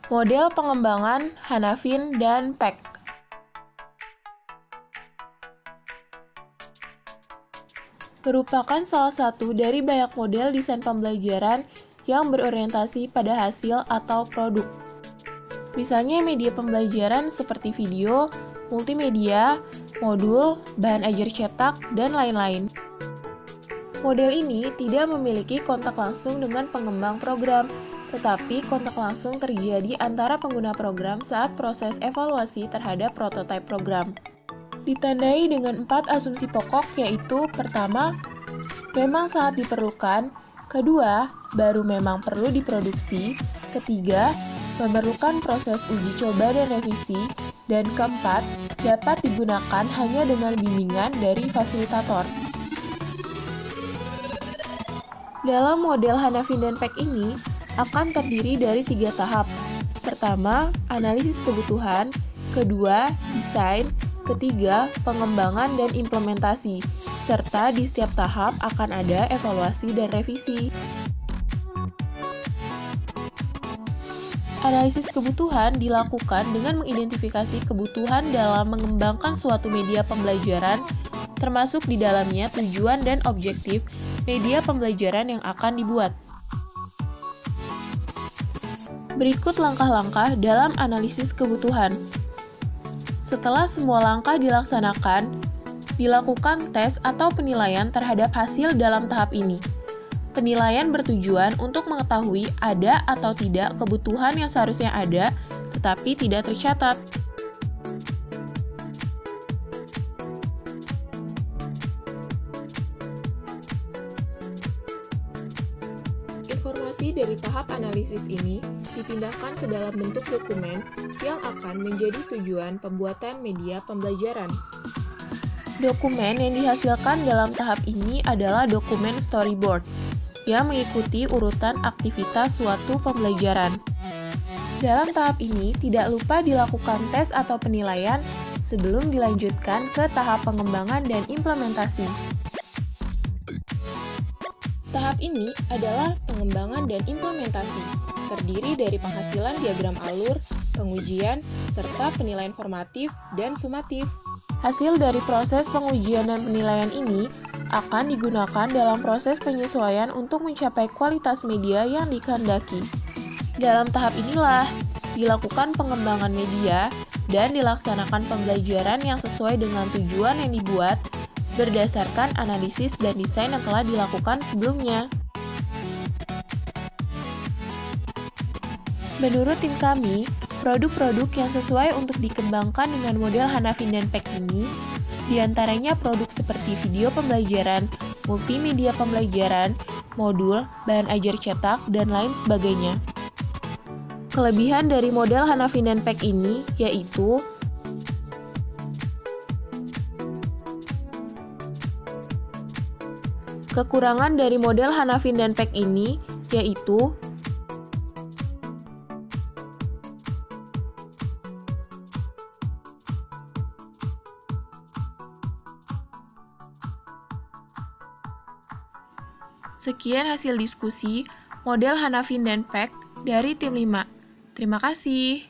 Model pengembangan Hanafin dan Peck. Merupakan salah satu dari banyak model desain pembelajaran yang berorientasi pada hasil atau produk. Misalnya media pembelajaran seperti video, multimedia, modul, bahan ajar cetak, dan lain-lain. Model ini tidak memiliki kontak langsung dengan pengembang program, tetapi kontak langsung terjadi antara pengguna program saat proses evaluasi terhadap prototipe program. Ditandai dengan 4 asumsi pokok, yaitu pertama, memang sangat diperlukan, kedua, baru memang perlu diproduksi, ketiga, memerlukan proses uji coba dan revisi, dan keempat, dapat digunakan hanya dengan bimbingan dari fasilitator. Dalam model Hanafin dan Peck ini akan terdiri dari 3 tahap. Pertama, analisis kebutuhan, kedua, desain, ketiga, pengembangan dan implementasi, serta di setiap tahap akan ada evaluasi dan revisi. Analisis kebutuhan dilakukan dengan mengidentifikasi kebutuhan dalam mengembangkan suatu media pembelajaran, termasuk di dalamnya tujuan dan objektif media pembelajaran yang akan dibuat. Berikut langkah-langkah dalam analisis kebutuhan. Setelah semua langkah dilaksanakan, dilakukan tes atau penilaian terhadap hasil dalam tahap ini. Penilaian bertujuan untuk mengetahui ada atau tidak kebutuhan yang seharusnya ada, tetapi tidak tercatat. Informasi dari tahap analisis ini dipindahkan ke dalam bentuk dokumen yang akan menjadi tujuan pembuatan media pembelajaran. Dokumen yang dihasilkan dalam tahap ini adalah dokumen storyboard yang mengikuti urutan aktivitas suatu pembelajaran. Dalam tahap ini tidak lupa dilakukan tes atau penilaian sebelum dilanjutkan ke tahap pengembangan dan implementasi. Tahap ini adalah pengembangan dan implementasi, terdiri dari penghasilan diagram alur, pengujian, serta penilaian formatif dan sumatif. Hasil dari proses pengujian dan penilaian ini akan digunakan dalam proses penyesuaian untuk mencapai kualitas media yang dikehendaki. Dalam tahap inilah dilakukan pengembangan media dan dilaksanakan pembelajaran yang sesuai dengan tujuan yang dibuat berdasarkan analisis dan desain yang telah dilakukan sebelumnya. Menurut tim kami, produk-produk yang sesuai untuk dikembangkan dengan model Hanafin dan Peck ini, diantaranya produk seperti video pembelajaran, multimedia pembelajaran, modul, bahan ajar cetak, dan lain sebagainya. Kelebihan dari model Hanafin dan Peck ini yaitu kekurangan dari model Hanafin dan Peck ini yaitu sekian hasil diskusi model Hanafin dan Peck dari tim 5. Terima kasih.